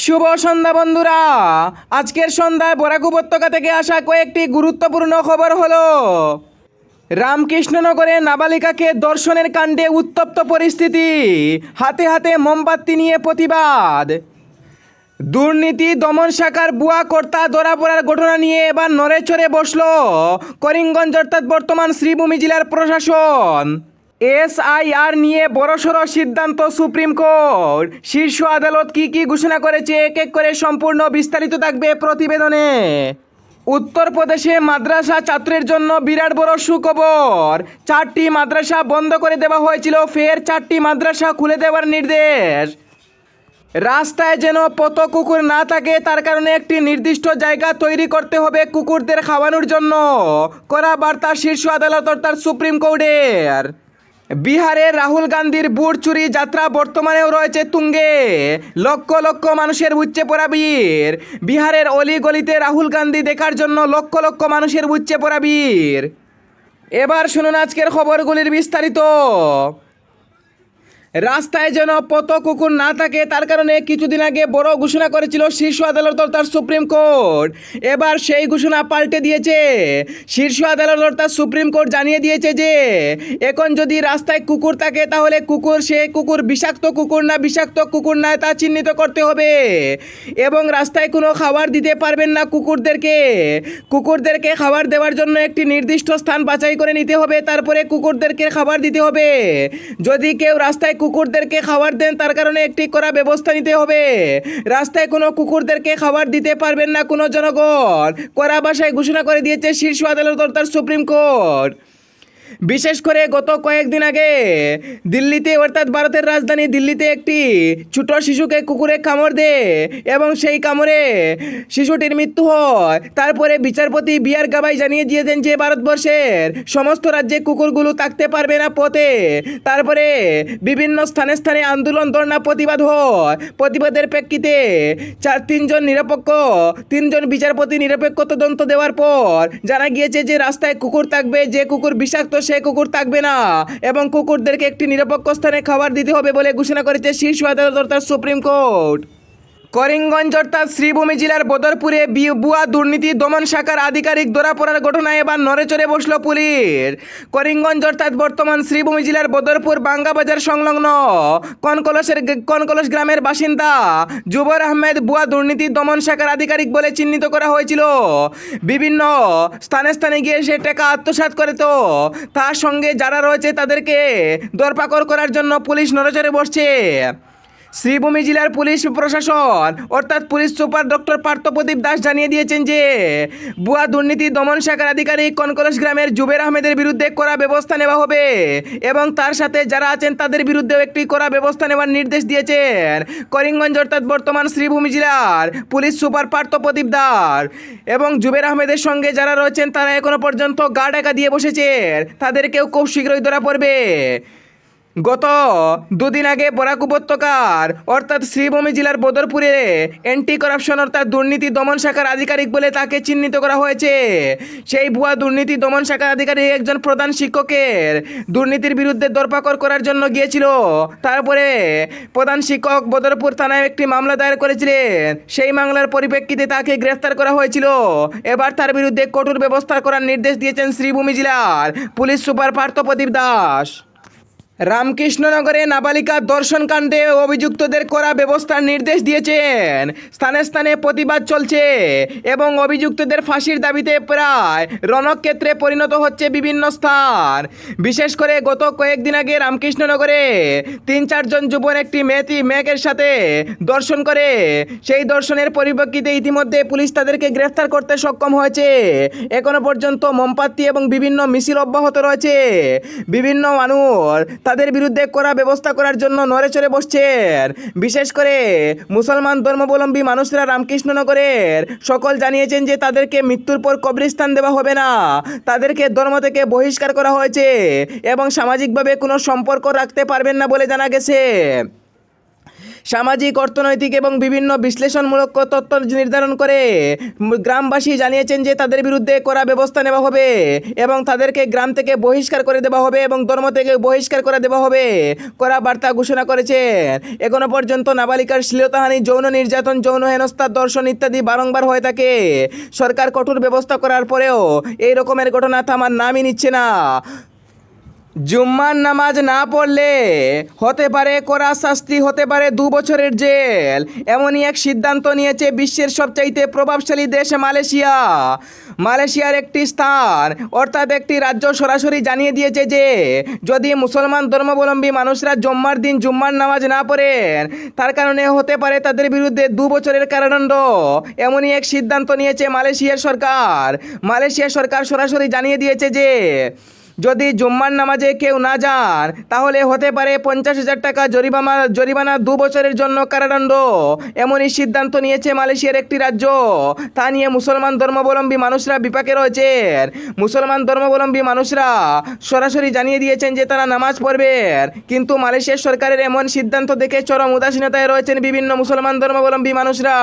শুভ সন্ধ্যা বন্ধুরা। আজকের সন্ধ্যায় বরাক উপত্যকা থেকে আসা কয়েকটি গুরুত্বপূর্ণ খবর হলো, রামকৃষ্ণনগরে নাবালিকাকে ধর্ষণের কাণ্ডে উত্তপ্ত পরিস্থিতি, হাতে হাতে মোমবাতি নিয়ে প্রতিবাদ, দুর্নীতি দমন শাখার ভুয়া কর্তা ধরা পড়ার ঘটনা নিয়ে এবার নড়েচড়ে বসল করিমগঞ্জ অর্থাৎ বর্তমান শ্রীভূমি জেলার প্রশাসন। এসআইআর নিয়ে বড়সড় সিদ্ধান্ত সুপ্রিম কোর্ট, শীর্ষ আদালত কি ঘোষণা করেছে এক এক করে সম্পূর্ণ বিস্তারিত থাকবে প্রতিবেদনে। উত্তরপ্রদেশে মাদ্রাসা ছাত্রের জন্য বিরাট বড় সুখবর, 4টি মাদ্রাসা বন্ধ করে দেওয়া হয়েছিল, ফের 4টি মাদ্রাসা খুলে দেওয়ার নির্দেশ। রাস্তায় যেন পথ কুকুর না থাকে তার কারণে একটি নির্দিষ্ট জায়গা তৈরি করতে হবে কুকুরদের খাওয়ানোর জন্য, করা বার্তা শীর্ষ আদালত অর্থাৎ সুপ্রিম কোর্টের। বিহারের রাহুল গান্ধীর বুট চুরি যাত্রা বর্তমানেও রয়েছে তুঙ্গে, লক্ষ লক্ষ মানুষের উপচে পড়া ভিড়। বিহারের অলিগলিতে রাহুল গান্ধী দেখার জন্য লক্ষ লক্ষ মানুষের উপচে পড়া ভিড়। এবার শুনুন আজকের খবরগুলির বিস্তারিত। রাস্তায় যেন পথ কুকুর না থাকে তার কারণে কিছুদিন আগে বড় ঘোষণা করেছিল শীর্ষ আদালত অর্থাৎ সুপ্রিম কোর্ট। এবার সেই ঘোষণা পাল্টে দিয়েছে শীর্ষ আদালত অর্থাৎ সুপ্রিম কোর্ট, জানিয়ে দিয়েছে যে এখন যদি রাস্তায় কুকুর থাকে তাহলে সে কুকুর বিষাক্ত কুকুর না বিষাক্ত কুকুর না তা চিহ্নিত করতে হবে, এবং রাস্তায় কোনো খাবার দিতে পারবেন না কুকুরদেরকে খাবার দেওয়ার জন্য একটি নির্দিষ্ট স্থান বাছাই করে নিতে হবে, তারপরে কুকুরদেরকে খাবার দিতে হবে। যদি কেউ রাস্তায় কুকুরদেরকে খাবার দেন তার কারণে একটি কড়া ব্যবস্থা নিতে হবে। রাস্তায় কোনো কুকুরদেরকে খাবার দিতে পারবেন না কোনো জনগণ, কড়া ভাষায় ঘোষণা করে দিয়েছে শীর্ষ আদালত অর্থাৎ সুপ্রিম কোর্ট। বিশেষ করে গত কয়েকদিন আগে দিল্লিতে অর্থাৎ ভারতের রাজধানী দিল্লিতে একটি ছোট শিশুকে কুকুরে কামড় দেয় এবং সেই কামড়ে শিশুটির মৃত্যু হয়। তারপরে বিচারপতি বি.আর. গাভাই জানিয়ে দিয়েছেন যে ভারতবর্ষের সমস্ত রাজ্যে কুকুরগুলো থাকতে পারবে না পথে। তারপরে বিভিন্ন স্থানে স্থানে আন্দোলন ধর্ণা প্রতিবাদ হয়। প্রতিবাদের প্রেক্ষিতে তিনজন বিচারপতি নিরপেক্ষ তদন্ত দেওয়ার পর জানা গিয়েছে যে রাস্তায় কুকুর থাকবে, যে কুকুর বিষাক্ত সে কুকুর থাকবে না, এবং কুকুরদেরকে একটি নিরপেক্ষ স্থানে খাবার দিতে হবে বলে ঘোষণা করেছে শীর্ষ আদালত অর্থাৎ সুপ্রিম কোর্ট। করিমগঞ্জ অর্থাৎ শ্রীভূমি জেলার বদরপুরে ভুয়া দুর্নীতি দমন শাখার আধিকারিক ধরা পড়ার ঘটনায় এবার নড়েচড়ে বসল পুলিশ। করিমগঞ্জ অর্থাৎ বর্তমান শ্রীভূমি জেলার বদরপুর বাঙ্গাবাজার সংলগ্ন কনকলস গ্রামের বাসিন্দা জুবর আহমেদ ভুয়া দুর্নীতি দমন শাখার আধিকারিক বলে চিহ্নিত করা হয়েছিল। বিভিন্ন স্থানে গিয়ে সে টাকা আত্মসাৎ করে, তো তার সঙ্গে যারা রয়েছে তাদেরকে ধরপাকড় করার জন্য পুলিশ নড়েচড়ে বসছে। শ্রীভূমি জেলার পুলিশ প্রশাসন অর্থাৎ পুলিশ সুপার ডক্টর পার্থপ্রদীপ দাস জানিয়ে দিয়েছেন যে ভুয়া দুর্নীতি দমন শাখার আধিকারিক কনকলস গ্রামের জুবের আহমেদের বিরুদ্ধে কড়া ব্যবস্থা নেওয়া হবে, এবং তার সাথে যারা আছেন তাদের বিরুদ্ধেও একটি কড়া ব্যবস্থা নেওয়ার নির্দেশ দিয়েছেন করিমগঞ্জ অর্থাৎ বর্তমান শ্রীভূমি জেলার পুলিশ সুপার পার্থপ্রদীপ দাস। এবং জুবের আহমেদের সঙ্গে যারা রয়েছেন তারা এখনো পর্যন্ত গা ঢাকা দিয়ে বসেছেন, তাদেরকেও খুব শীঘ্রই ধরা পড়বে। গত দুদিন আগে বরাক উপত্যকার অর্থাৎ শ্রীভূমি জেলার বদরপুরে অ্যান্টি করাপশন অর্থাৎ দুর্নীতি দমন শাখার আধিকারিক বলে তাকে চিহ্নিত করা হয়েছে। সেই ভুয়া দুর্নীতি দমন শাখার আধিকারিক একজন প্রধান শিক্ষকের দুর্নীতির বিরুদ্ধে ধরপাকড় করার জন্য গিয়েছিল। তারপরে প্রধান শিক্ষক বদরপুর থানায় একটি মামলা দায়ের করেছিলেন, সেই মামলার পরিপ্রেক্ষিতে তাকে গ্রেফতার করা হয়েছিল। এবার তার বিরুদ্ধে কঠোর ব্যবস্থা করার নির্দেশ দিয়েছেন শ্রীভূমি জেলার পুলিশ সুপার পার্থপ্রদীপ দাস। রামকৃষ্ণনগরে নাবালিকা ধর্ষণ কাণ্ডে অভিযুক্তদের কড়া ব্যবস্থার নির্দেশ দিয়েছেন। স্থানে স্থানে প্রতিবাদ চলছে এবং অভিযুক্তদের ফাঁসির দাবিতে প্রায় রণক্ষেত্রে পরিণত হচ্ছে বিভিন্ন স্থান। বিশেষ করে গত কয়েকদিন আগে রামকৃষ্ণনগরে 3-4 জন যুবক একটি মেয়েকের সাথে ধর্ষণ করে, সেই ধর্ষণের পরিপ্রেক্ষিতে ইতিমধ্যে পুলিশ তাদেরকে গ্রেফতার করতে সক্ষম হয়েছে। এখনো পর্যন্ত মোমবাতি এবং বিভিন্ন মিছিল অব্যাহত রয়েছে। বিভিন্ন মানুষ তাদের বিরুদ্ধে কড়া ব্যবস্থা করার জন্য নড়েচড়ে বসছেন। বিশেষ করে মুসলমান ধর্মাবলম্বী মানুষরা রামকৃষ্ণনগরের সকল জানিয়েছেন যে তাদেরকে মৃত্যুর পর কবরস্থান দেওয়া হবে না, তাদেরকে ধর্ম থেকে বহিষ্কার করা হয়েছে এবং সামাজিকভাবে কোনো সম্পর্ক রাখতে পারবেন না বলে জানা গেছে। সামাজিক, অর্থনৈতিক এবং বিভিন্ন বিশ্লেষণমূলক তথ্য নির্ধারণ করে গ্রামবাসী জানিয়েছেন যে তাদের বিরুদ্ধে কড়া ব্যবস্থা নেওয়া হবে এবং তাদেরকে গ্রাম থেকে বহিষ্কার করে দেওয়া হবে এবং ধর্ম থেকে বহিষ্কার করে দেওয়া হবে কড়া বার্তা ঘোষণা করেছেন। এখনো পর্যন্ত নাবালিকার শ্লীলতাহানি, যৌন নির্যাতন, যৌন হেনস্থা, ধর্ষণ ইত্যাদি বারংবার হয়ে থাকে। সরকার কঠোর ব্যবস্থা করার পরেও এই রকমের ঘটনা থামার নামই নিচ্ছে না। জুম্মার নামাজ না পড়লে হতে পারে কড়া শাস্তি, হতে পারে 2 বছরের জেল। এমনই এক সিদ্ধান্ত নিয়েছে বিশ্বের সবচাইতে প্রভাবশালী দেশ মালয়েশিয়া। মালয়েশিয়ার একটি স্থান অর্থাৎ একটি রাজ্য সরাসরি জানিয়ে দিয়েছে যে যদি মুসলমান ধর্মাবলম্বী মানুষরা জুম্মার দিন জুম্মার নামাজ না পড়েন তার কারণে হতে পারে তাদের বিরুদ্ধে 2 বছরের কারাদণ্ড। এমনই এক সিদ্ধান্ত নিয়েছে মালয়েশিয়ার সরকার। মালয়েশিয়া সরকার সরাসরি জানিয়ে দিয়েছে যে যদি জুম্মার নামাজে কেউ না যান তাহলে হতে পারে 50,000 টাকা জরিমানা, 2 বছরের জন্য কারাদণ্ড। এমনই সিদ্ধান্ত নিয়েছে মালয়েশিয়ার একটি রাজ্য। তা নিয়ে মুসলমান ধর্মাবলম্বী মানুষরা বিপাকে রয়েছেন। মুসলমান ধর্মাবলম্বী মানুষরা সরাসরি জানিয়ে দিয়েছেন যে তারা নামাজ পড়বেন, কিন্তু মালয়েশিয়ার সরকারের এমন সিদ্ধান্ত দেখে চরম উদাসীনতায় রয়েছেন বিভিন্ন মুসলমান ধর্মাবলম্বী মানুষরা।